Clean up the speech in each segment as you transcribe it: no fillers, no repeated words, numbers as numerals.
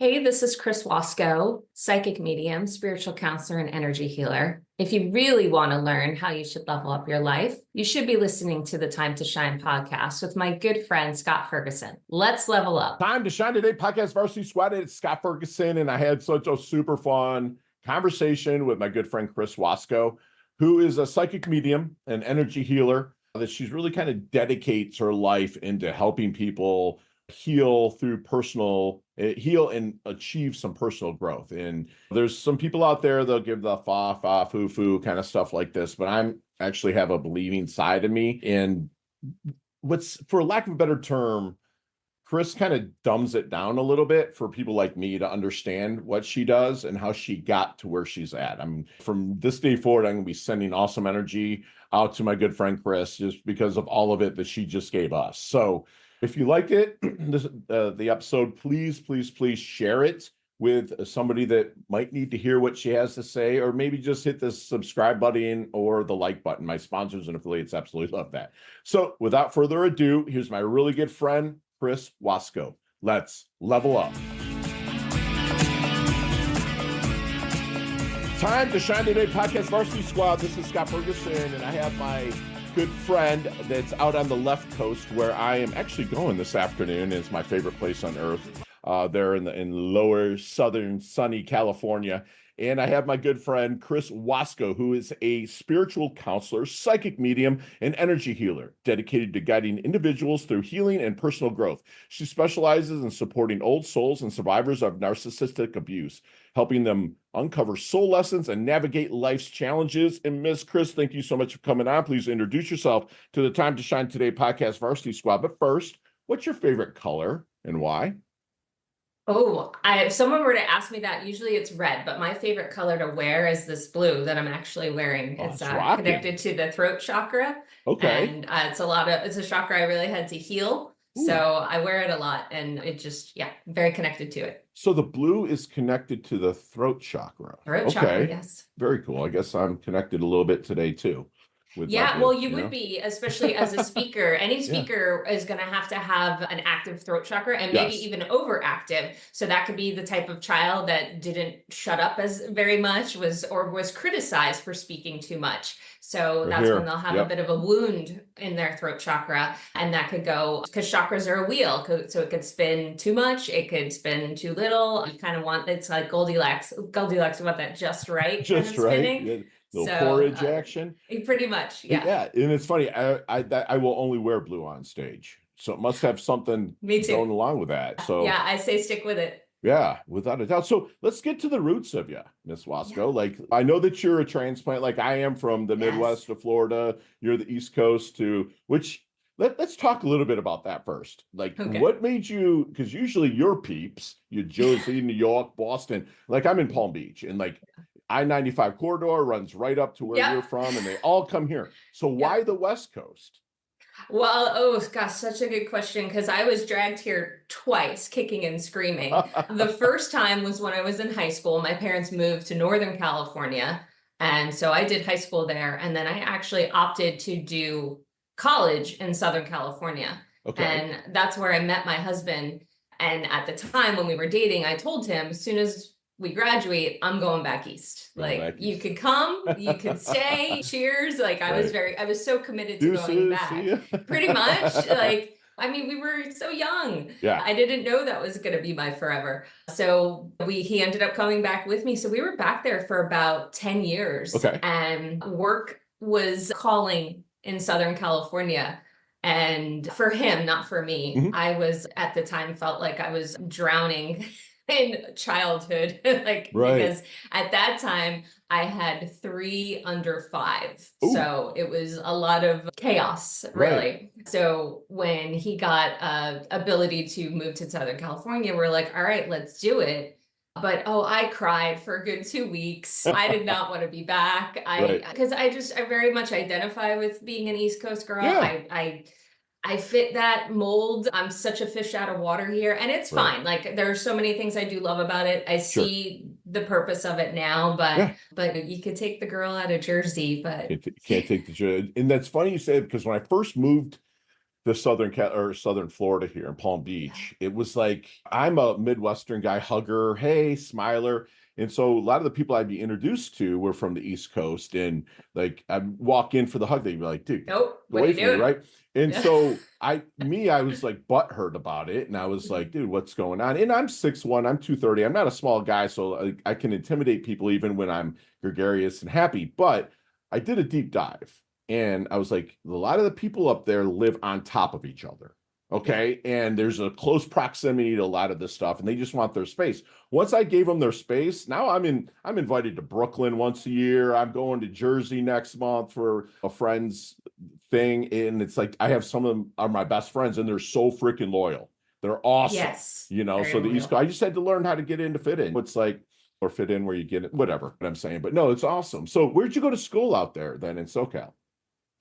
Hey, this is Chris Wasko, psychic medium, spiritual counselor, and energy healer. If you really want to learn how you should level up your life, you should be listening to the Time to Shine podcast with my good friend, Scott Ferguson. Let's level up. Time to Shine Today podcast varsity squad. It's Scott Ferguson, and I had such a super fun conversation with my good friend Chris Wasko, who is a psychic medium and energy healer. That she's really kind of dedicates her life into helping people heal through heal and achieve some personal growth. And there's some people out there, they'll give the fa foo foo kind of stuff like this, but I'm actually have a believing side of me. And what's, for lack of a better term, Chris kind of dumbs it down a little bit for people like me to understand what she does and how she got to where she's at. From this day forward, I'm going to be sending awesome energy out to my good friend Chris, just because of all of it that she just gave us. So if you like it, the episode, please share it with somebody that might need to hear what she has to say, or maybe just hit the subscribe button or the like button. My sponsors and affiliates absolutely love that. So without further ado, here's my really good friend, Chris Wasko. Let's level up. Time to Shine Today podcast varsity squad. This is Scott Ferguson, and I have my good friend that's out on the left coast where I am actually going this afternoon. It's my favorite place on earth. There in lower southern sunny California. And I have my good friend Chris Wasko, who is a spiritual counselor, psychic medium, and energy healer dedicated to guiding individuals through healing and personal growth. She specializes in supporting old souls and survivors of narcissistic abuse, helping them uncover soul lessons and navigate life's challenges. And Miss Chris, thank you so much for coming on. Please introduce yourself to the Time to Shine Today podcast varsity squad. But first, what's your favorite color and why? Oh, if someone were to ask me that, usually it's red, but my favorite color to wear is this blue that I'm actually wearing. Oh, it's it's rocking. connected to the throat chakra. Okay. And it's a chakra I really had to heal. Ooh. So I wear it a lot, and it just, very connected to it. So the blue is connected to the throat chakra. Throat chakra, yes. Very cool. I guess I'm connected a little bit today too. Well, you would be, especially as a speaker. Any speaker is going to have an active throat chakra, and maybe even overactive. So that could be the type of child that didn't shut up as very much, was criticized for speaking too much. So that's when they'll have a bit of a wound in their throat chakra, and that could go, because chakras are a wheel, so it could spin too much, it could spin too little. You kind of want, it's like Goldilocks, you want that just right, just right. Spinning. Little porridge action. Pretty much, yeah. Yeah, and it's funny. I will only wear blue on stage, so it must have something going along with that. So yeah, I say stick with it. Yeah, without a doubt. So let's get to the roots of you, Miss Wasko. Yeah. Like, I know that you're a transplant, like I am, from the Midwest to Florida. You're the East Coast to which. Let's talk a little bit about that first. Like, what made you? Because usually your peeps, you Jersey, New York, Boston. Like, I'm in Palm Beach, and like. I-95 corridor runs right up to where you're from, and they all come here. So why the West Coast? Well, oh gosh, such a good question, because I was dragged here twice, kicking and screaming. The first time was when I was in high school. My parents moved to Northern California, and so I did high school there, and then I actually opted to do college in Southern California. Okay. And that's where I met my husband. And at the time when we were dating, I told him, as soon as we graduate, I'm going back east. You could come, you could stay. Cheers. Like, I was so committed to going back. Pretty much. We were so young. Yeah. I didn't know that was going to be my forever. So he ended up coming back with me. So we were back there for about 10 years. Okay. And work was calling in Southern California. And for him, not for me, I was at the time felt like I was drowning in childhood, because at that time I had 3 under 5. Ooh. So it was a lot of chaos, really. Right. So when he got ability to move to Southern California, we're like, all right, let's do it. But I cried for a good 2 weeks. I did not want to be back. Because I very much identify with being an East Coast girl. Yeah. I fit that mold. I'm such a fish out of water here, and it's fine. Like, there are so many things I do love about it. I see the purpose of it now, but you could take the girl out of Jersey, but you can't take the Jersey. And that's funny you said, because when I first moved the southern Florida here in Palm Beach. It was like I'm a Midwestern guy, hugger, hey, smiler. And so a lot of the people I'd be introduced to were from the East Coast. And like I'd walk in for the hug, they'd be like, dude, Nope. get What are away you from me, doing? right? And Yeah. so I was like butthurt about it. And I was like, dude, what's going on? And I'm 6'1", I'm 230. I'm not a small guy, so I can intimidate people even when I'm gregarious and happy. But I did a deep dive. And I was like, a lot of the people up there live on top of each other. Yeah. Okay. And there's a close proximity to a lot of this stuff, and they just want their space. Once I gave them their space, now I'm invited to Brooklyn once a year. I'm going to Jersey next month for a friend's thing. And it's like I have some of them are my best friends, and they're so freaking loyal. They're awesome. Yes. So Very the East loyal. Coast, I just had to learn how to get in to fit in. It's like, or fit in where you get it, whatever what I'm saying. But no, it's awesome. So where'd you go to school out there then in SoCal?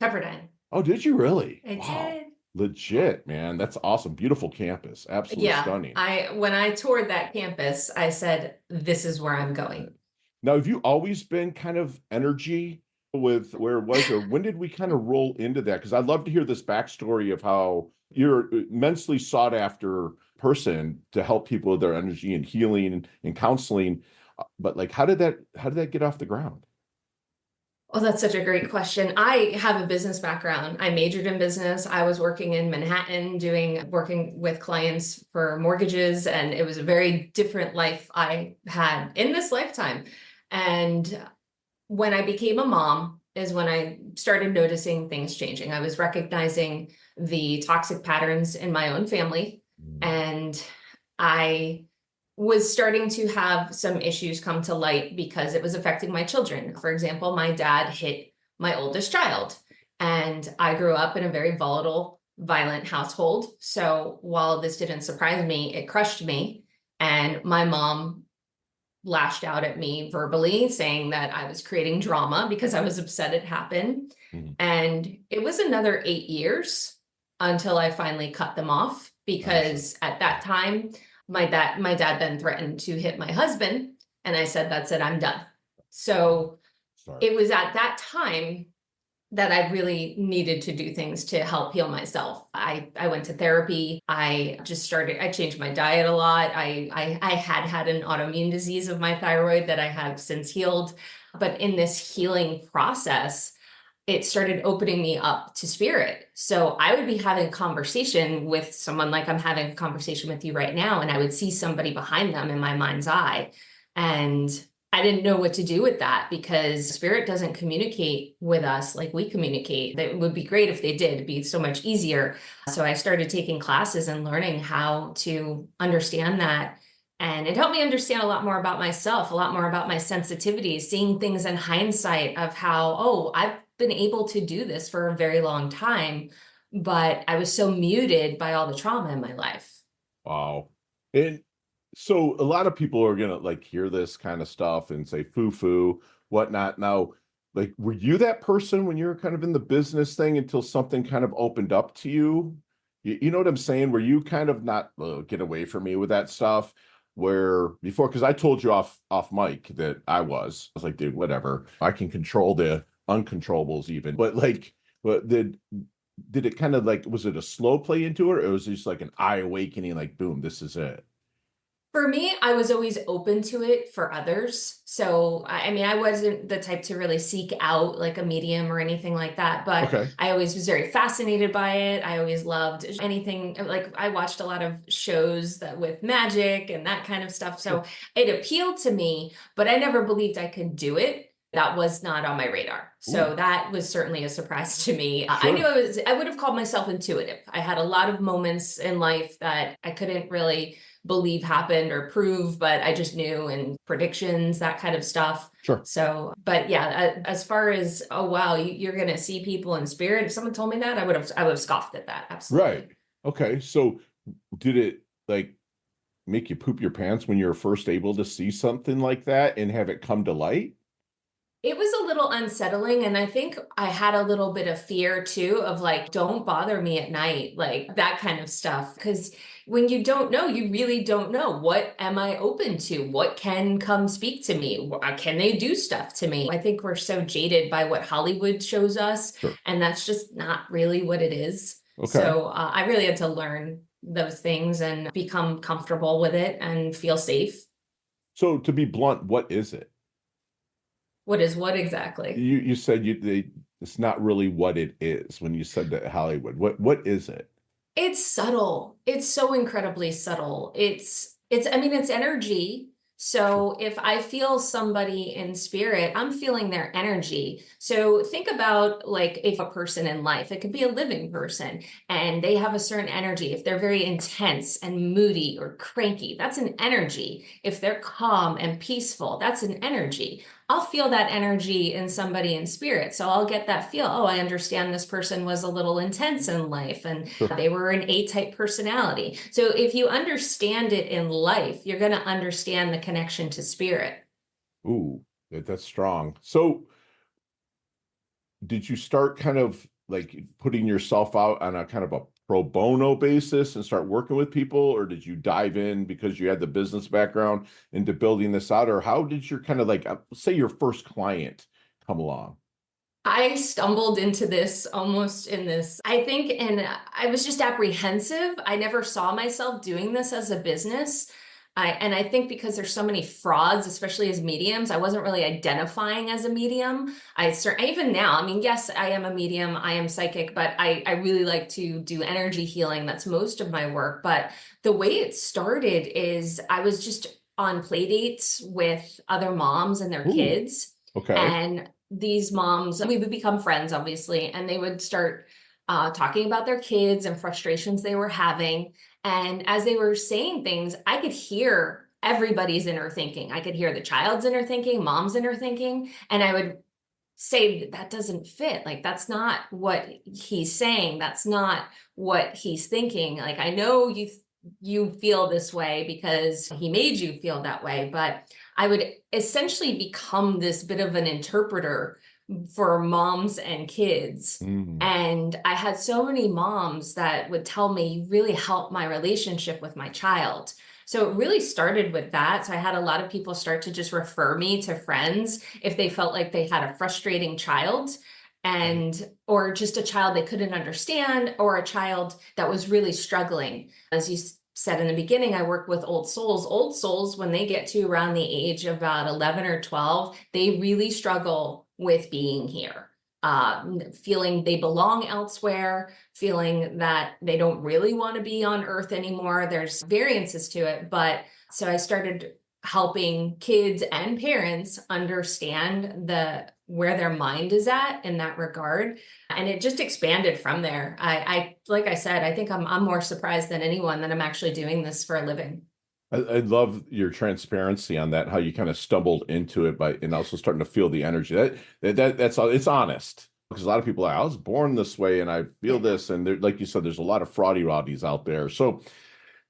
Pepperdine. Oh, did you really? I Wow. did. Legit, man. That's awesome. Beautiful campus. Absolutely Yeah. stunning. When I toured that campus, I said, this is where I'm going. Now, have you always been kind of energy with where it was, or when did we kind of roll into that? Because I'd love to hear this backstory of how you're immensely sought after person to help people with their energy and healing and counseling. But like, how did that get off the ground? Oh, that's such a great question. I have a business background. I majored in business. I was working in Manhattan working with clients for mortgages, and it was a very different life I had in this lifetime. And when I became a mom is when I started noticing things changing. I was recognizing the toxic patterns in my own family, and I was starting to have some issues come to light because it was affecting my children. For example, my dad hit my oldest child, and I grew up in a very volatile, violent household. So while this didn't surprise me, it crushed me. And my mom lashed out at me verbally, saying that I was creating drama because I was upset it happened. Mhm. And it was another 8 years until I finally cut them off, Gotcha. because at that time, my dad then threatened to hit my husband. And I said, that's it, I'm done. So Sorry. it was at that time that I really needed to do things to help heal myself. I went to therapy. I changed my diet a lot. I had an autoimmune disease of my thyroid that I have since healed. But in this healing process, it started opening me up to spirit. So I would be having a conversation with someone like I'm having a conversation with you right now, and I would see somebody behind them in my mind's eye. And I didn't know what to do with that, because spirit doesn't communicate with us like we communicate. It would be great if they did. It'd be so much easier. So I started taking classes and learning how to understand that. And it helped me understand a lot more about myself, a lot more about my sensitivities, seeing things in hindsight of how, oh, I've been able to do this for a very long time, but I was so muted by all the trauma in my life. Wow. And so a lot of people are gonna like hear this kind of stuff and say foo-foo, whatnot. Now, like, were you that person when you were kind of in the business thing until something kind of opened up to you? You know what I'm saying? Were you kind of not get away from me with that stuff? Where before, because I told you off mic that I was like, dude, whatever. I can control the uncontrollables even. But like, but did it kind of like, was it a slow play into it, or was it just like an eye awakening, like boom, this is it? For me, I was always open to it for others. So, I mean, I wasn't the type to really seek out like a medium or anything like that, but Okay. I always was very fascinated by it. I always loved anything, like I watched a lot of shows that with magic and that kind of stuff. So Sure. it appealed to me, but I never believed I could do it. That was not on my radar. Ooh, So that was certainly a surprise to me. I knew sure. I would have called myself intuitive. I had a lot of moments in life that I couldn't really believe happened or prove, but I just knew, and predictions, that kind of stuff. Sure. So, but yeah, as far as, oh wow, you're gonna see people in spirit. If someone told me that, I would have scoffed at that. Right. Absolutely. Okay. So did it like make you poop your pants when you were first able to see something like that and have it come to light? It was a little unsettling, and I think I had a little bit of fear too of like, don't bother me at night, like that kind of stuff. Because when you don't know, you really don't know. What am I open to? What can come speak to me? Can they do stuff to me? I think we're so jaded by what Hollywood shows us, Sure. and that's just not really what it is. Okay. So I really had to learn those things and become comfortable with it and feel safe. So to be blunt, what is it? What is what exactly? You said it's not really what it is when you said that Hollywood. What is it? It's subtle. It's so incredibly subtle. It's I mean it's energy. Sure. So if I feel somebody in spirit, I'm feeling their energy. So think about like if a person in life, it could be a living person and they have a certain energy. If they're very intense and moody or cranky, that's an energy. If they're calm and peaceful, that's an energy. I'll feel that energy in somebody in spirit. So I'll get that feel, oh, I understand this person was a little intense in life and Sure. they were an A-type personality. So if you understand it in life, you're going to understand the connection to spirit. Ooh, that's strong. So did you start kind of like putting yourself out on a kind of a pro bono basis and start working with people, or did you dive in because you had the business background into building this out, or how did your kind of like say your first client come along? I stumbled into this almost in this, I think, and I was just apprehensive. I never saw myself doing this as a business. And I think because there's so many frauds, especially as mediums, I wasn't really identifying as a medium. Even now, I mean, yes, I am a medium, I am psychic, but I really like to do energy healing. That's most of my work. But the way it started is I was just on play dates with other moms and their Ooh, kids. okay. And these moms, we would become friends, obviously, and they would start talking about their kids and frustrations they were having. And as they were saying things, I could hear everybody's inner thinking. I could hear the child's inner thinking, mom's inner thinking, and I would say that doesn't fit. Like that's not what he's saying. That's not what he's thinking. Like I know you feel this way because he made you feel that way, but I would essentially become this bit of an interpreter for moms and kids. Mm. And I had so many moms that would tell me, you really helped my relationship with my child. So it really started with that. So I had a lot of people start to just refer me to friends if they felt like they had a frustrating child Right. and or just a child they couldn't understand or a child that was really struggling. As you said in the beginning, I work with old souls. Old souls, when they get to around the age of about 11 or 12, they really struggle with being here. Feeling they belong elsewhere, feeling that they don't really want to be on Earth anymore. There's variances to it, but so I started helping kids and parents understand the where their mind is at in that regard, and it just expanded from there. I like I said, I think I'm more surprised than anyone that I'm actually doing this for a living. I love your transparency on that, how you kind of stumbled into it by and also starting to feel the energy. That's all. It's honest because a lot of people are, I was born this way and I feel Yeah. this, and there, like you said, there's a lot of fraudy roddies out there. So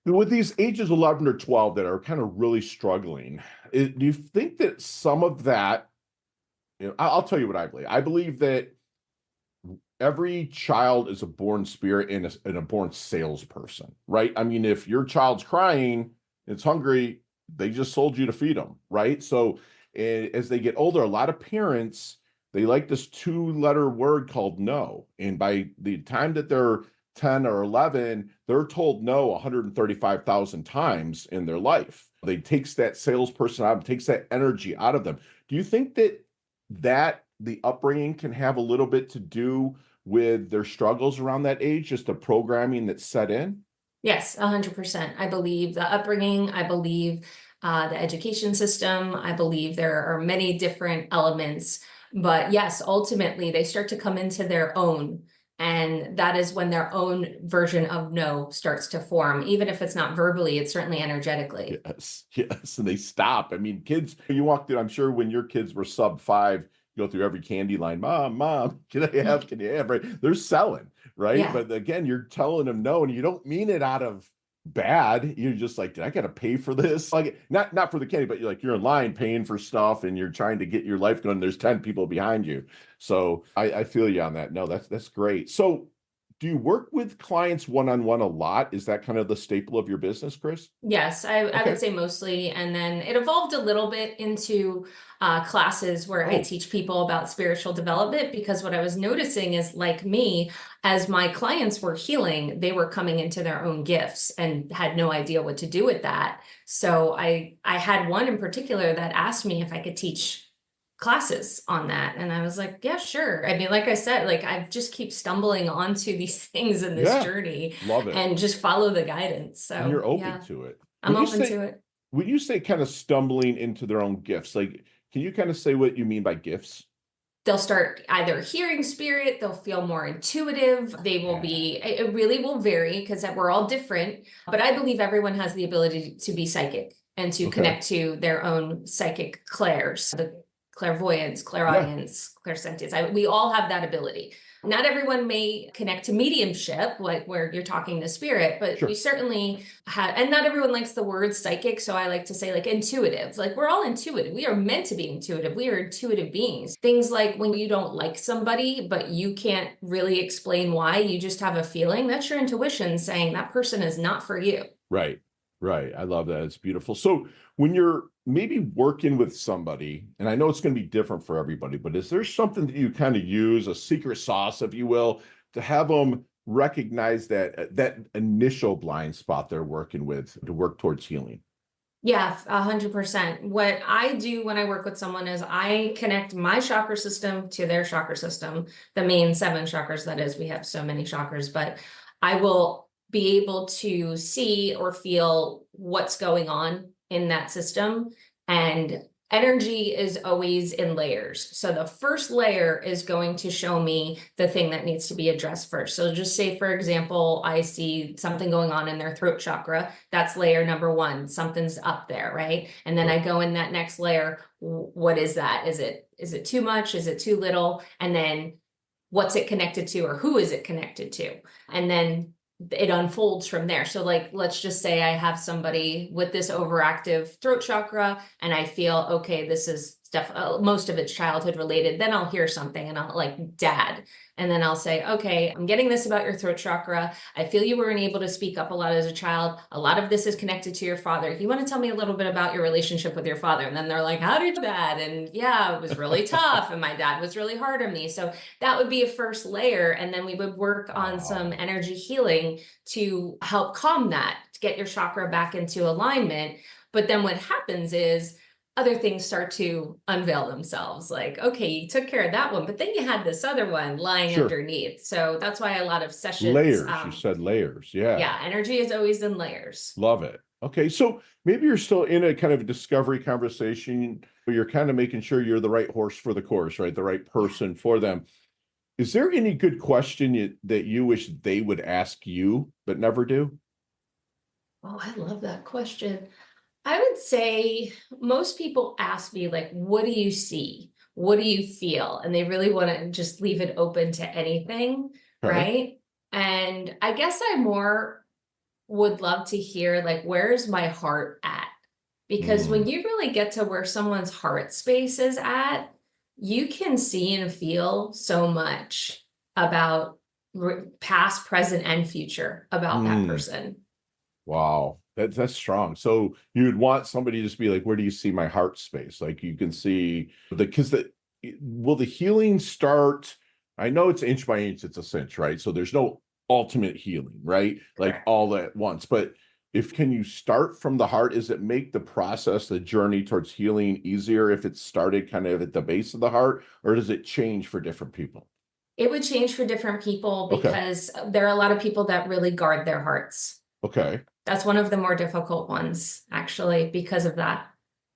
with these ages 11 or 12 that are kind of really struggling, do you think that some of that, I'll tell you what I believe. I believe that every child is a born spirit and a born salesperson, right? I mean, if your child's crying, it's hungry, they just sold you to feed them, right? So as they get older, a lot of parents, they like this two-letter word called no. And by the time that they're 10 or 11, they're told no 135,000 times in their life. They takes that salesperson out, takes that energy out of them. Do you think that the upbringing can have a little bit to do with their struggles around that age, just the programming that's set in? Yes, 100%. I believe the upbringing, I believe the education system, I believe there are many different elements. But yes, ultimately, they start to come into their own. And that is when their own version of no starts to form. Even if it's not verbally, it's certainly energetically. Yes, yes, and they stop. I mean, kids, you walk through, I'm sure when your kids were sub 5, you go through every candy line, mom, can I have, right? They're selling, right? Yeah. But again, you're telling them no, and you don't mean it out of bad. You're just like, did I gotta pay for this? Like, not for the candy, but you're in line paying for stuff and you're trying to get your life going. There's 10 people behind you. So I feel you on that. No, that's great. So do you work with clients one-on-one a lot? Is that kind of the staple of your business, Chris? Yes, I would Okay. say mostly. And then it evolved a little bit into classes where I Oh, teach people about spiritual development, because what I was noticing is, like me, as my clients were healing, they were coming into their own gifts and had no idea what to do with that. So I had one in particular that asked me if I could teach classes on that. And I was like, yeah, sure. I mean, like I said, like I just keep stumbling onto these things in this yeah. journey Love it. and just follow the guidance. And So you're open yeah. to it. I'm open to it. When you say kind of stumbling into their own gifts, like, can you kind of say what you mean by gifts? They'll start either hearing spirit, they'll feel more intuitive, they will Yeah. be, it really will vary because we're all different. But I believe everyone has the ability to be psychic and to Okay. connect to their own psychic clairs, the clairvoyance, Yeah. clairaudience, clairsentience. We all have that ability. Not everyone may connect to mediumship, like where you're talking to spirit, but we Sure. certainly have, and not everyone likes the word psychic. So I like to say like intuitive, like we're all intuitive. We are meant to be intuitive. We are intuitive beings. Things like when you don't like somebody, but you can't really explain why, you just have a feeling, that's your intuition saying that person is not for you. Right. Right. I love that. It's beautiful. So when you're maybe working with somebody, and I know it's going to be different for everybody, but is there something that you kind of use, a secret sauce, if you will, to have them recognize that initial blind spot they're working with to work towards healing? Yeah, 100%. What I do when I work with someone is I connect my chakra system to their chakra system, the main seven chakras, that is, we have so many chakras, but I will be able to see or feel what's going on in that system. And energy is always in layers. So the first layer is going to show me the thing that needs to be addressed first. So just say, for example, I see something going on in their throat chakra. That's layer number one. Something's up there, right? And then I go in that next layer. What is that? Is it too much? Is it too little? And then what's it connected to, or who is it connected to? And then it unfolds from there. So like, let's just say I have somebody with this overactive throat chakra and I feel, okay, this is most of it's childhood related. Then I'll hear something and I'll like dad. And then I'll say, okay, I'm getting this about your throat chakra. I feel you weren't able to speak up a lot as a child. A lot of this is connected to your father. You want to tell me a little bit about your relationship with your father? And then they're like, how did you do that? And yeah, it was really tough. And my dad was really hard on me. So that would be a first layer. And then we would work on some Wow. energy healing to help calm that, to get your chakra back into alignment. But then what happens is other things start to unveil themselves. Like, okay, you took care of that one, but then you had this other one lying Sure. underneath. So that's why a lot of sessions, Layers. You said layers. Yeah. yeah, energy is always in layers. Love it. Okay. So maybe you're still in a kind of a discovery conversation where you're kind of making sure you're the right horse for the course, right? The right Yeah. person for them. Is there any good question that you wish they would ask you but never do? Oh, I love that question. I would say most people ask me, like, what do you see? What do you feel? And they really want to just leave it open to anything, Okay. right? And I guess I more would love to hear, like, where's my heart at? Because when Mm, you really get to where someone's heart space is at, you can see and feel so much about past, present, and future about that mm, person. wow. That's strong. So you would want somebody to just be like, where do you see my heart space? Like you can see because will the healing start? I know it's inch by inch, it's a cinch, right? So there's no ultimate healing, right? Like Correct. all at once. But if can you start from the heart? Does it make the process, the journey towards healing easier if it started kind of at the base of the heart, or does it change for different people? It would change for different people Okay. because there are a lot of people that really guard their hearts. Okay. That's one of the more difficult ones, actually, because of that.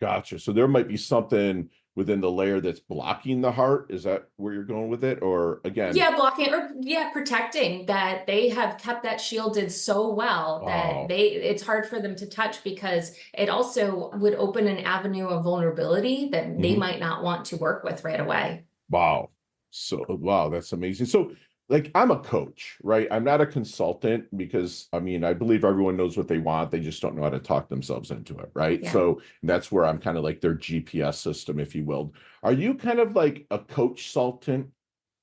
Gotcha. So there might be something within the layer that's blocking the heart. Is that where you're going with it? Or again, Yeah, blocking or yeah, protecting that they have kept that shielded so well that wow, it's hard for them to touch because it also would open an avenue of vulnerability that they mhm, might not want to work with right away. wow. So wow, that's amazing. So like I'm a coach, right? I'm not a consultant because I mean I believe everyone knows what they want. They just don't know how to talk themselves into it, right? Yeah. So that's where I'm kind of like their GPS system, if you will. Are you kind of like a coach consultant?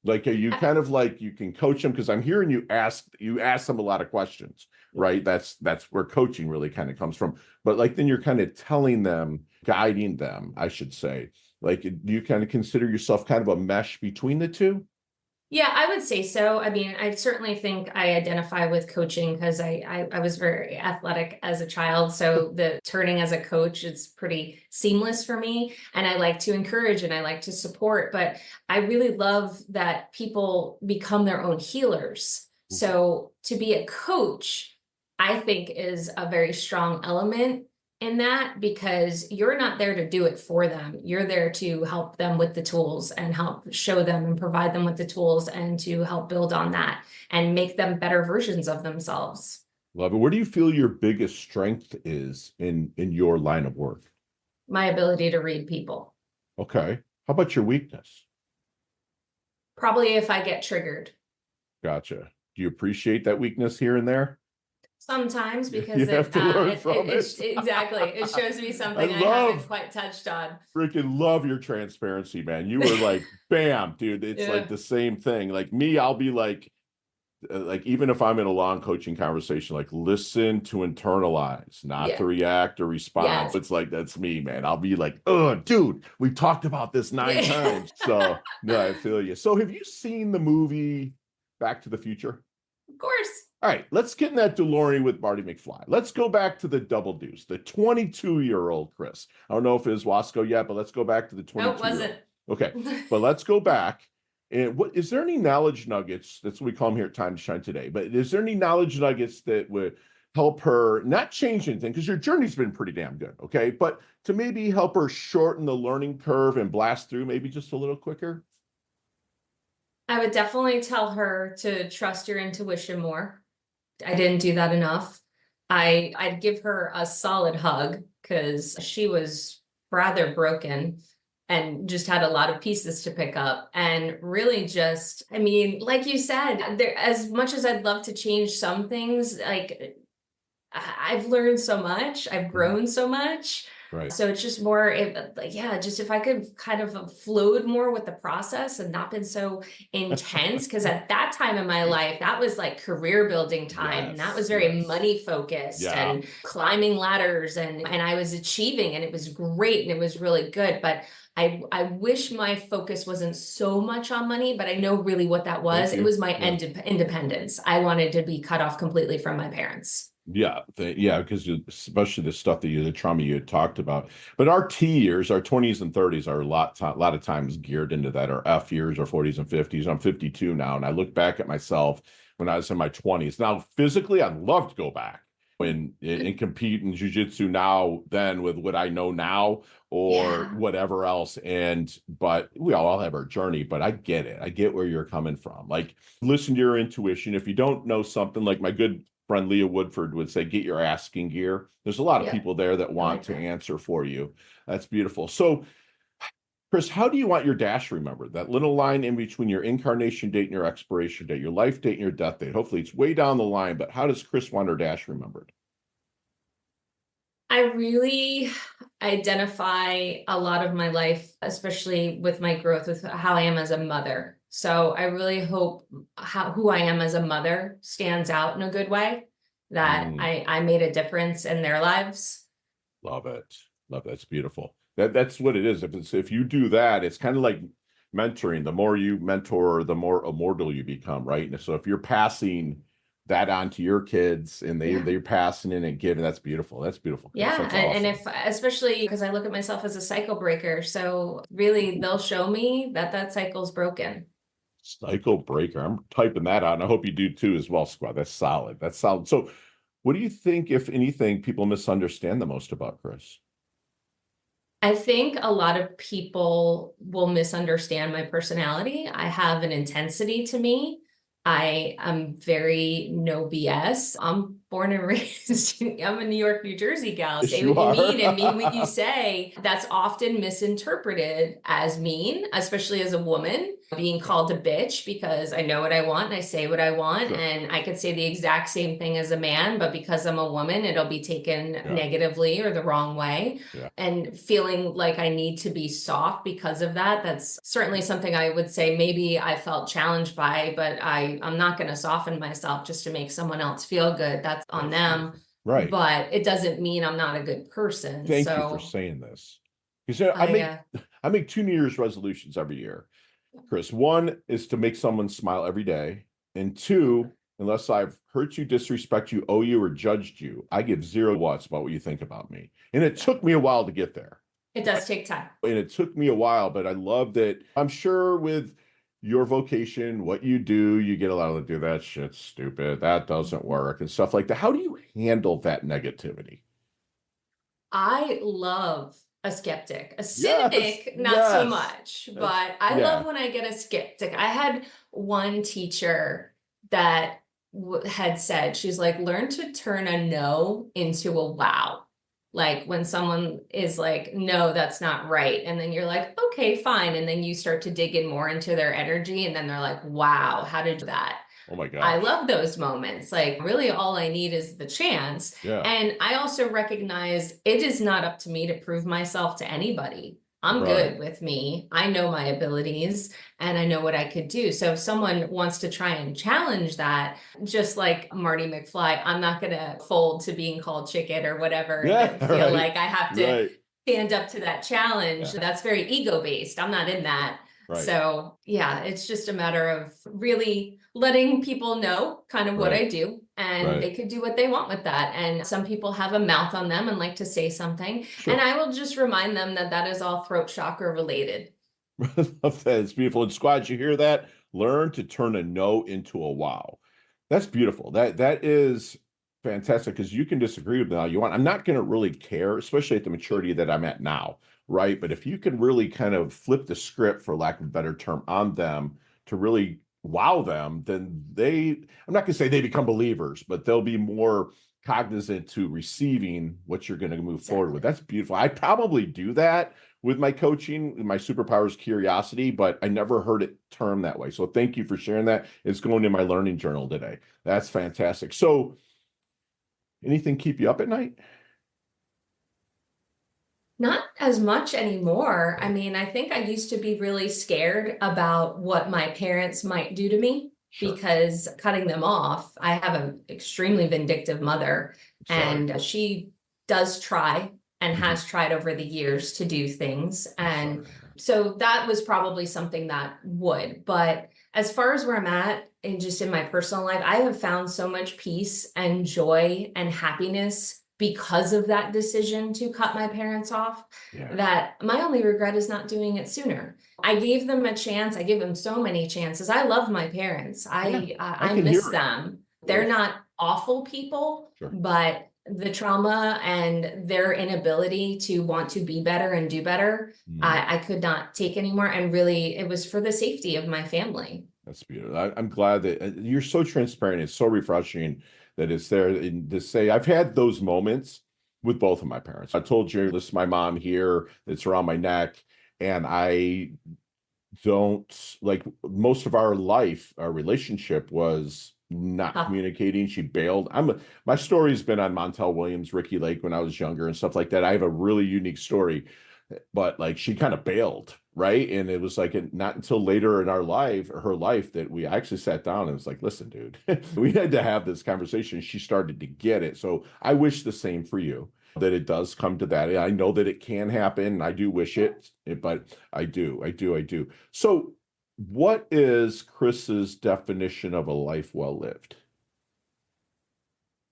Like, are you kind of like you can coach them? Because I'm hearing you ask them a lot of questions, right? That's where coaching really kind of comes from. But like then you're kind of telling them, guiding them, I should say. Like, do you kind of consider yourself kind of a mesh between the two? Yeah, I would say so. I mean, I certainly think I identify with coaching because I was very athletic as a child. So the turning as a coach is pretty seamless for me. And I like to encourage and I like to support, but I really love that people become their own healers. So to be a coach, I think is a very strong element in that because you're not there to do it for them. You're there to help them with the tools and help show them and provide them with the tools and to help build on that and make them better versions of themselves. Love it. Where do you feel your biggest strength is in your line of work? My ability to read people. Okay. How about your weakness? Probably if I get triggered. Gotcha. Do you appreciate that weakness here and there? Sometimes You because have to learn from it. exactly it shows me something I haven't love quite touched on. freaking love your transparency, man. You were like, bam, dude. It's like Yeah. the same thing. Like me, I'll be like even if I'm in a long coaching conversation, like listen to internalize, not to Yeah. react or respond. Yes. It's like that's me, man. I'll be like, oh, dude, we talked about this 9 times. So no, I feel you. So have you seen the movie Back to the Future? Of course. All right, let's get in that DeLorean with Marty McFly. Let's go back to the Double Deuce, the 22-year-old Chris. I don't know if it was Wasko yet, but let's go back to the No, it 22-year-old. wasn't. Okay, but let's go back. And what is there any knowledge nuggets? That's what we call them here at Time to Shine today. But is there any knowledge nuggets that would help her not change anything? Because your journey's been pretty damn good, okay? But to maybe help her shorten the learning curve and blast through maybe just a little quicker? I would definitely tell her to trust your intuition more. I didn't do that enough. I'd give her a solid hug because she was rather broken and just had a lot of pieces to pick up and really just, I mean, like you said, there as much as I'd love to change some things, like I've learned so much, I've grown so much. Right. So it's just more, like, yeah, just if I could kind of have flowed more with the process and not been so intense, because at that time in my life, that was like career building time. And that was very money focused and climbing ladders and I was achieving and it was great and it was really good. But I wish my focus wasn't so much on money, but I know really what that was. It was my independence. I wanted to be cut off completely from my parents. Yeah, because especially the stuff the trauma you had talked about. But our T years, our 20s and 30s are a lot of times geared into that. Our F years, our 40s and 50s. I'm 52 now, and I look back at myself when I was in my 20s. Now, physically, I'd love to go back and compete in jiu-jitsu now then with what I know now or whatever else. But we all have our journey, but I get it. I get where you're coming from. Like, listen to your intuition. If you don't know something, like my good friend Leah Woodford would say, get your asking gear. There's a lot of people there that want to answer for you. That's beautiful. So, Chris, how do you want your dash remembered? That little line in between your incarnation date and your expiration date, your life date and your death date. Hopefully it's way down the line, but how does Chris want her dash remembered? I really identify a lot of my life, especially with my growth, with how I am as a mother. So I really hope who I am as a mother stands out in a good way, that I made a difference in their lives. Love it. Love it. That's beautiful. That's what it is. If you do that, it's kind of like mentoring. The more you mentor, the more immortal you become, right? And so if you're passing that on to your kids and they're passing in and giving, that's beautiful. That's beautiful. Yeah. That's and awesome. if, especially because I look at myself as a cycle breaker. So really they'll show me that cycle's broken. Cycle breaker. I'm typing that out, and I hope you do too as well, Squad. That's solid. That's solid. So what do you think, if anything, people misunderstand the most about Chris? I think a lot of people will misunderstand my personality. I have an intensity to me. I am very no BS. I'm born and raised. I'm a New York, New Jersey gal. Yes, Say you what you are. mean and mean what you say. That's often misinterpreted as mean, especially as a woman, being called a bitch because I know what I want and I say what I want. Sure. And I could say the exact same thing as a man, but because I'm a woman, it'll be taken negatively or the wrong way. Yeah. And feeling like I need to be soft because of that, that's certainly something I would say maybe I felt challenged by, but I'm not going to soften myself just to make someone else feel good. That's on them. Right. But it doesn't mean I'm not a good person. Thank you for So saying this. Because I make 2 New Year's resolutions every year, Chris. One is to make someone smile every day. And two, unless I've hurt you, disrespect you, owe you, or judged you, I give 0 watts about what you think about me. And it took me a while to get there. it does take time. And it took me a while, but I love that. I'm sure with your vocation, what you do, you get a lot of, do that shit's stupid, that doesn't work, and stuff like that. How do you handle that negativity? I love a skeptic, a cynic, not yes. so much, but I love when I get a skeptic. I had one teacher that had said, she's like, learn to turn a no into a wow. Like when someone is like, no, that's not right. And then you're like, okay, fine. And then you start to dig in more into their energy. And then they're like, wow, how did that? Oh my God. I love those moments. Like really all I need is the chance. Yeah. And I also recognize it is not up to me to prove myself to anybody. I'm good with me. I know my abilities and I know what I could do. So if someone wants to try and challenge that, just like Marty McFly, I'm not going to fold to being called chicken or whatever and feel like I have to stand up to that challenge. That's very ego based. I'm not in that. So yeah, it's just a matter of really letting people know kind of what I do and they could do what they want with that. And some people have a mouth on them and like to say something. And I will just remind them that that is all throat chakra related. That's beautiful. And squad, you hear that? Learn to turn a no into a wow. That's beautiful. That is fantastic because you can disagree with me all you want. I'm not going to really care, especially at the maturity that I'm at now, right? But if you can really kind of flip the script, for lack of a better term, on them to really wow them, then I'm not going to say they become believers, but they'll be more cognizant to receiving what you're going to move forward with. That's beautiful. I probably do that with my coaching. My superpower is curiosity, but I never heard it termed that way. So thank you for sharing that. It's going in my learning journal today. That's fantastic. So anything keep you up at night? Not as much anymore. I mean, I think I used to be really scared about what my parents might do to me because cutting them off, I have an extremely vindictive mother and she does try and has tried over the years to do things. And so that was probably something that would, but as far as where I'm at and just in my personal life, I have found so much peace and joy and happiness because of that decision to cut my parents off, that my only regret is not doing it sooner. I gave them a chance. I gave them so many chances. I love my parents. I miss them. They're not awful people, but the trauma and their inability to want to be better and do better, I could not take anymore. And really, it was for the safety of my family. That's beautiful. I'm glad that you're so transparent. It's so refreshing that it's there and to say I've had those moments with both of my parents. I told you this is my mom here that's around my neck, and I don't like most of our life, our relationship was not communicating. She bailed. My story's been on Montel Williams, Ricky Lake when I was younger and stuff like that. I have a really unique story, but like she kind of bailed, right? And it was like not until later in her life, that we actually sat down and was like, listen, dude, we had to have this conversation. She started to get it. So I wish the same for you, that it does come to that. I know that it can happen. I do wish it, but I do. So what is Chris's definition of a life well lived?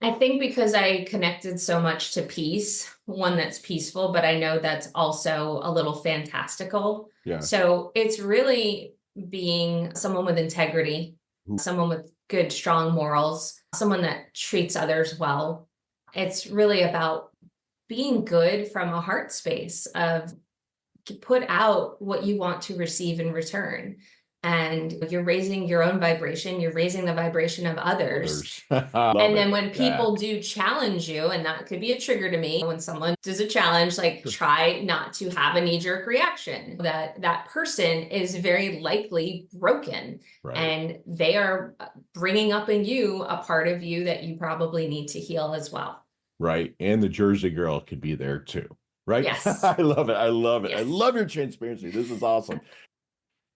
I think because I connected so much to peace, one that's peaceful, but I know that's also a little fantastical. So it's really being someone with integrity, someone with good, strong morals, someone that treats others well. It's really about being good from a heart space of put out what you want to receive in return. and you're raising your own vibration, you're raising the vibration of others. Love And then it. when people do challenge you, and that could be a trigger to me, when someone does a challenge, like try not to have a knee-jerk reaction. That person is very likely broken, Right. and they are bringing up in you a part of you that you probably need to heal as well. Right. And the Jersey girl could be there too. Right. Yes. I love it. I love it. I Yes. love your transparency. This is awesome.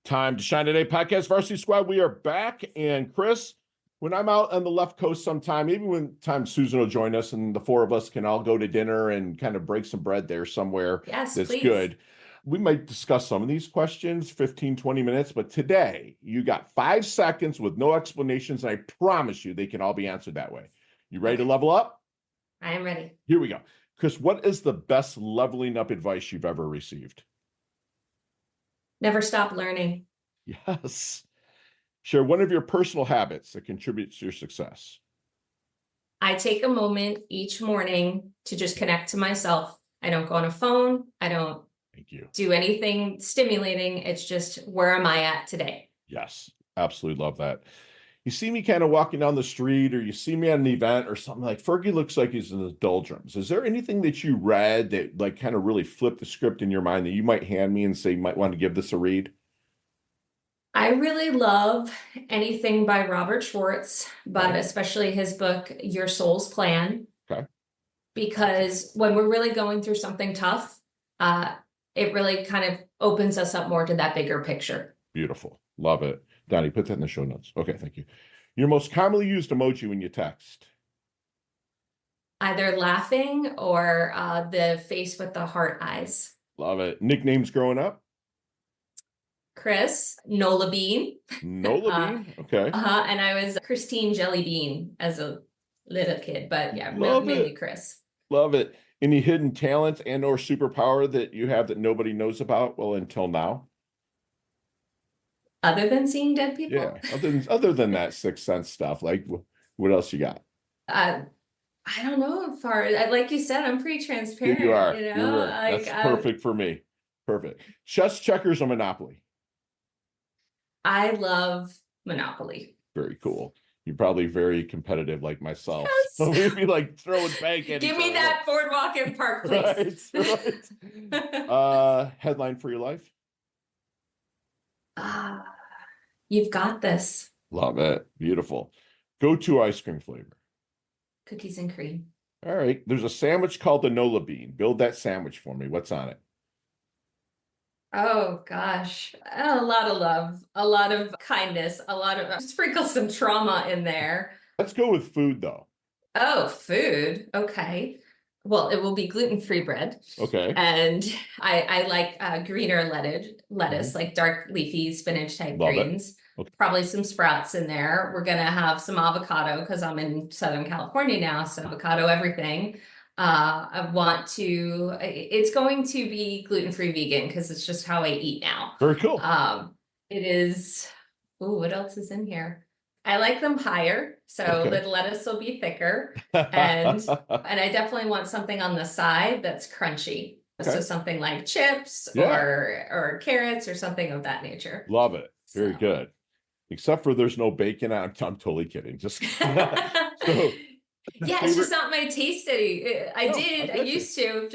Time to Shine Today podcast, Varsity Squad. We are back. And Chris, when I'm out on the left coast sometime, maybe when time Susan will join us and the four of us can all go to dinner and kind of break some bread there somewhere. Yes, that's please. Good. We might discuss some of these questions, 15, 20 minutes, but today you got 5 seconds with no explanations. And I promise you they can all be answered that way. You ready to level up? I am ready. Here we go. Chris, what is the best leveling up advice you've ever received? Never stop learning. Yes. Share one of your personal habits that contributes to your success. I take a moment each morning to just connect to myself. I don't go on a phone. I don't Thank you. do anything stimulating. It's just, where am I at today? Yes, absolutely love that. You see me kind of walking down the street, or you see me at an event or something, like Fergie looks like he's in the doldrums. Is there anything that you read that like kind of really flipped the script in your mind that you might hand me and say you might want to give this a read? I really love anything by Robert Schwartz, but Okay. especially his book, Your Soul's Plan. Okay. Because when we're really going through something tough, it really kind of opens us up more to that bigger picture. Beautiful. Love it. Donnie, put that in the show notes. Okay, thank you. Your most commonly used emoji when you text? Either laughing or the face with the heart eyes. Love it. Nicknames growing up? Chris, Nola Bean. Nola Bean? Okay. And I was Christine Jelly Bean as a little kid, but yeah, Love mainly it. Chris. Love it. Any hidden talent and or superpower that you have that nobody knows about? Well, until now. Other than seeing dead people? Yeah. Other than that Sixth Sense stuff, like what else you got? I don't know how far, like you said, I'm pretty transparent. You are. You know, You're right. like, That's perfect for me. Perfect. Chess, checkers, or Monopoly? I love Monopoly. Very cool. You're probably very competitive like myself. Yes. So we'd be like throwing bank at Give me that boardwalk and park, please. Right. Headline for your life? You've got this. Love it. Beautiful. Go-to ice cream flavor? Cookies and cream. All right. There's a sandwich called the Nola Bean. Build that sandwich for me. What's on it? Oh gosh, a lot of love, a lot of kindness, a lot of sprinkle some trauma in there. Let's go with food though. Oh, food. Okay. Well, it will be gluten-free bread. Okay. And I like greener lettuce, like dark leafy spinach type Love greens. Okay. Probably some sprouts in there. We're gonna have some avocado because I'm in Southern California now, so avocado everything. It's going to be gluten-free vegan because it's just how I eat now. Very cool. It is, what else is in here? I like them higher, so the lettuce will be thicker. And I definitely want something on the side that's crunchy. Okay. So something like chips or carrots or something of that nature. Love it. Very good. Except for there's no bacon. I'm totally kidding. Just yeah, it's just not my taste. I used to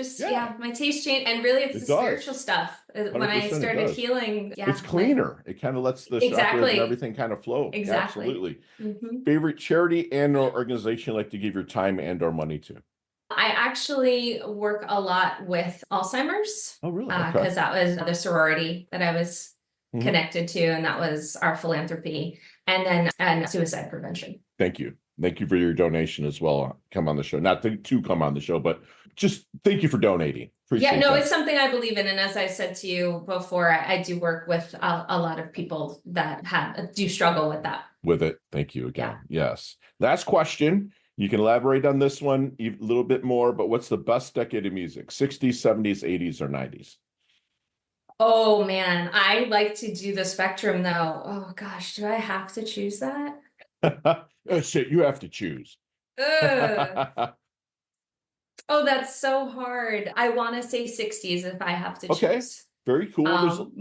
my taste changed, and really it's the spiritual stuff. When I started healing, it's cleaner. It kind of lets the chakras and everything kind of flow. Exactly. Absolutely. Mm-hmm. Favorite charity and or organization you like to give your time and or money to? I actually work a lot with Alzheimer's. Oh, really? Because that was the sorority that I was connected to, and that was our philanthropy, and suicide prevention. Thank you. Thank you for your donation as well. Come on the show. Not to come on the show, but just thank you for donating. Appreciate that. It's something I believe in. And as I said to you before, I do work with a lot of people that do struggle with that. With it. Thank you again. Yeah. Yes. Last question. You can elaborate on this one a little bit more, but what's the best decade of music? 60s, 70s, 80s, or 90s? Oh, man. I like to do the spectrum, though. Oh, gosh. Do I have to choose that? Oh, shit. You have to choose. Oh, that's so hard. I want to say 60s if I have to choose. Very cool.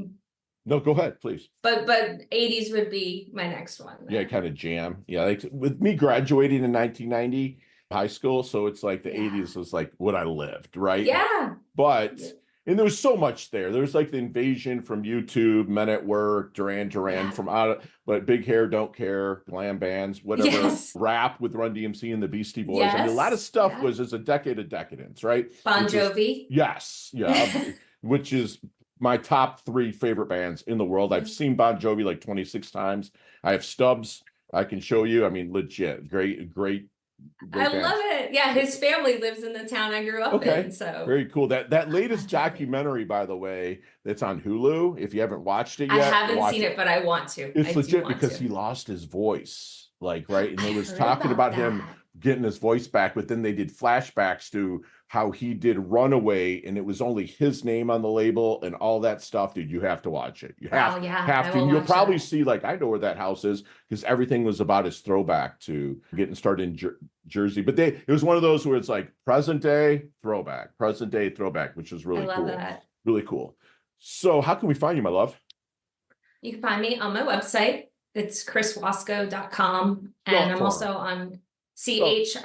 No, go ahead, please. But 80s would be my next one. Yeah, kind of jam. Yeah, like with me graduating in 1990 high school, so it's like the Yeah. 80s was like what I lived, right? Yeah. But and there was so much there. There's like the Invasion from YouTube, Men at Work, Duran Yeah. from out of, but Big Hair, Don't Care, glam bands, whatever, Yes. rap with Run DMC and the Beastie Boys. Yes. I mean, a lot of stuff Yeah. was as a decade of decadence, right? Bon Which is, Jovi. yes, yeah, which is my top three favorite bands in the world. I've seen Bon Jovi like 26 times. I have stubs I can show you. I mean, legit, great I bands. love it. Yeah, his family lives in the town I grew up in. So very cool. That latest documentary, by the way, that's on Hulu. If you haven't watched it I yet, haven't watch seen it, but I want to. It's I do legit want because to. he lost his voice, like, right? And I it was heard talking about him that. getting his voice back, but then they did flashbacks to how he did Runaway, and it was only his name on the label and all that stuff. Dude, you have to watch it. You have, Oh yeah, have I to. will And you'll watch probably that. see, like, I know where that house is because everything was about his throwback to getting started in Jersey. But it was one of those where it's like present day throwback, which was I really love cool. that. Really cool. So how can we find you, my love? You can find me on my website. It's chriswasko.com. And I'm also on Chris,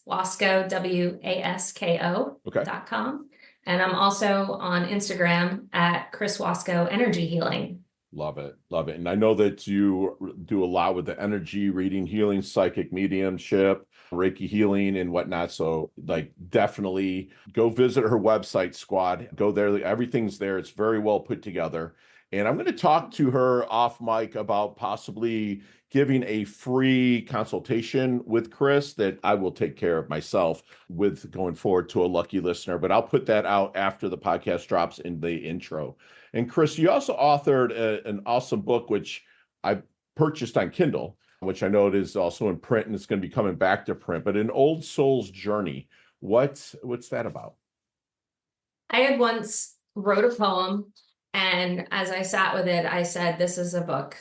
Wasko, WASKO.com. And I'm also on Instagram at Chris Wasko Energy Healing. Love it. Love it. And I know that you do a lot with the energy reading, healing, psychic mediumship, Reiki healing and whatnot. So like definitely go visit her website, squad. Go there. Everything's there. It's very well put together. And I'm going to talk to her off mic about possibly giving a free consultation with Chris that I will take care of myself with going forward to a lucky listener. But I'll put that out after the podcast drops in the intro. And Chris, you also authored an awesome book, which I purchased on Kindle, which I know it is also in print and it's going to be coming back to print, but An Old Soul's Journey. What's that about? I had once wrote a poem, and as I sat with it, I said, this is a book.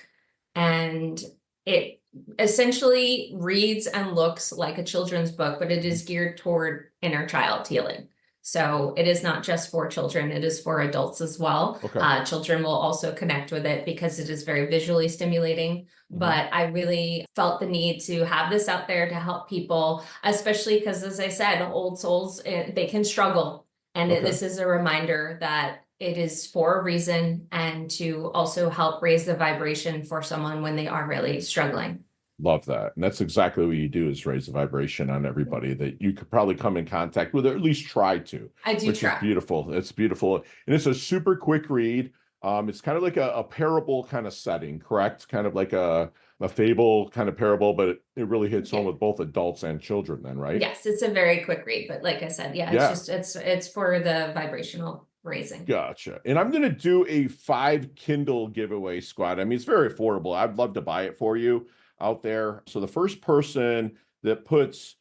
And it essentially reads and looks like a children's book, but it is geared toward inner child healing. So it is not just for children, it is for adults as well. Okay. Children will also connect with it because it is very visually stimulating. But I really felt the need to have this out there to help people, especially because, as I said, old souls, they can struggle. And this is a reminder that it is for a reason, and to also help raise the vibration for someone when they are really struggling. Love that. And that's exactly what you do, is raise the vibration on everybody that you could probably come in contact with, or at least try to. I do which try. is beautiful. It's beautiful. And it's a super quick read. It's kind of like a parable kind of setting, correct? Kind of like a fable kind of parable, but it really hits home with both adults and children then, right? Yes, it's a very quick read, but like I said, it's for the vibrational raising. Gotcha. And I'm going to do a 5 Kindle giveaway, squad. I mean, it's very affordable. I'd love to buy it for you out there. So the first person that puts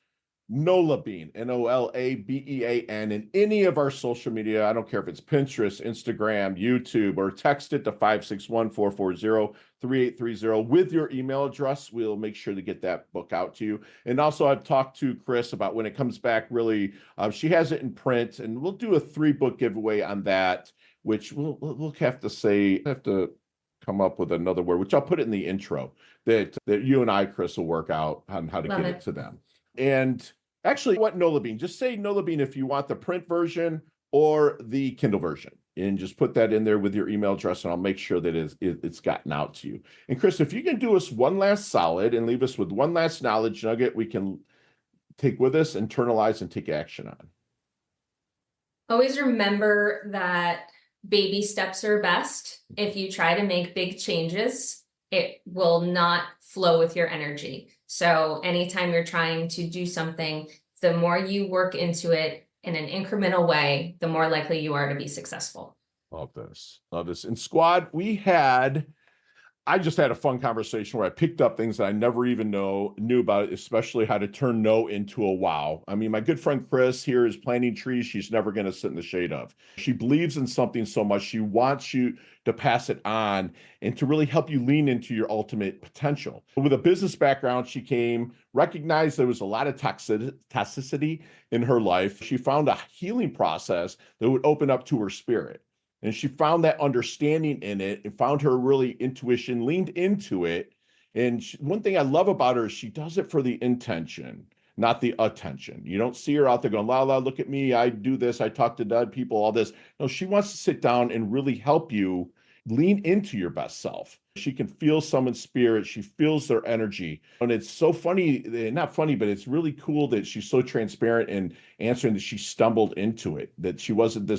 Nolabean, Nolabean, in any of our social media, I don't care if it's Pinterest, Instagram, YouTube, or text it to 561-440-3830 with your email address. We'll make sure to get that book out to you. And also, I've talked to Chris about when it comes back, really, she has it in print, and we'll do a 3-book giveaway on that, which we'll have to come up with another word, which I'll put it in the intro, that you and I, Chris, will work out on how to get it to them. And actually, what Nolabean? Just say Nolabean if you want the print version or the Kindle version, and just put that in there with your email address, and I'll make sure that it's gotten out to you. And Chris, if you can do us one last solid and leave us with one last knowledge nugget we can take with us, internalize, and take action on. Always remember that baby steps are best. If you try to make big changes, it will not flow with your energy. So anytime you're trying to do something, the more you work into it in an incremental way, the more likely you are to be successful. Love this. Love this. And squad, I just had a fun conversation where I picked up things that I never even knew about, especially how to turn no into a wow. I mean, my good friend Chris here is planting trees she's never going to sit in the shade of. She believes in something so much, she wants you to pass it on and to really help you lean into your ultimate potential. With a business background, she recognized there was a lot of toxicity in her life. She found a healing process that would open up to her spirit. And she found that understanding in it and found her really intuition, leaned into it. And one thing I love about her is she does it for the intention, not the attention. You don't see her out there going, la, la, look at me. I do this. I talk to dead people, all this. No, she wants to sit down and really help you lean into your best self. She can feel someone's spirit. She feels their energy. And it's so funny, not funny, but it's really cool that she's so transparent in answering that she stumbled into it, that she wasn't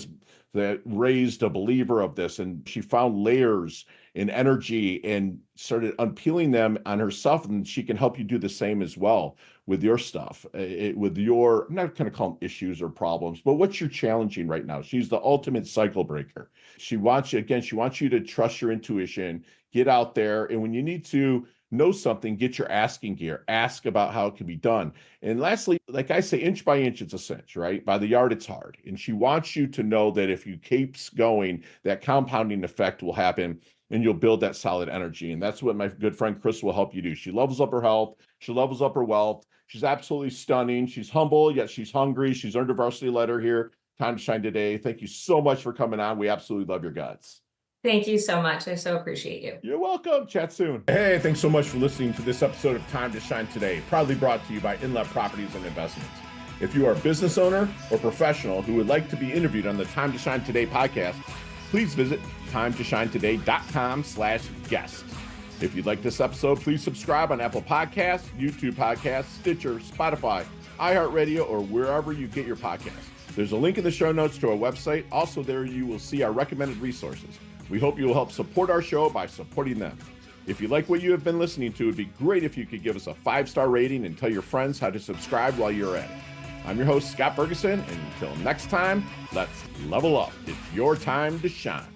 that raised a believer of this. And she found layers in energy and started unpeeling them on herself. And she can help you do the same as well with your stuff, with your, I'm not going to call them issues or problems, but what you're challenging right now. She's the ultimate cycle breaker. She wants you to trust your intuition, get out there. And when you need to know something, get your asking gear, ask about how it can be done. And lastly, like I say, inch by inch, it's a cinch, right? By the yard, it's hard. And she wants you to know that if you keeps going, that compounding effect will happen and you'll build that solid energy. And that's what my good friend Chris will help you do. She levels up her health. She levels up her wealth. She's absolutely stunning. She's humble, yet she's hungry. She's earned a varsity letter here. Time to Shine today. Thank you so much for coming on. We absolutely love your guts. Thank you so much. I so appreciate you. You're welcome. Chat soon. Hey, thanks so much for listening to this episode of Time to Shine Today, proudly brought to you by Inlet Properties and Investments. If you are a business owner or professional who would like to be interviewed on the Time to Shine Today podcast, please visit timetoshinetoday.com/guest. If you like this episode, please subscribe on Apple Podcasts, YouTube Podcasts, Stitcher, Spotify, iHeartRadio, or wherever you get your podcasts. There's a link in the show notes to our website. Also, there you will see our recommended resources. We hope you will help support our show by supporting them. If you like what you have been listening to, it'd be great if you could give us a 5-star rating and tell your friends how to subscribe while you're at it. I'm your host, Scott Ferguson, and until next time, let's level up. It's your time to shine.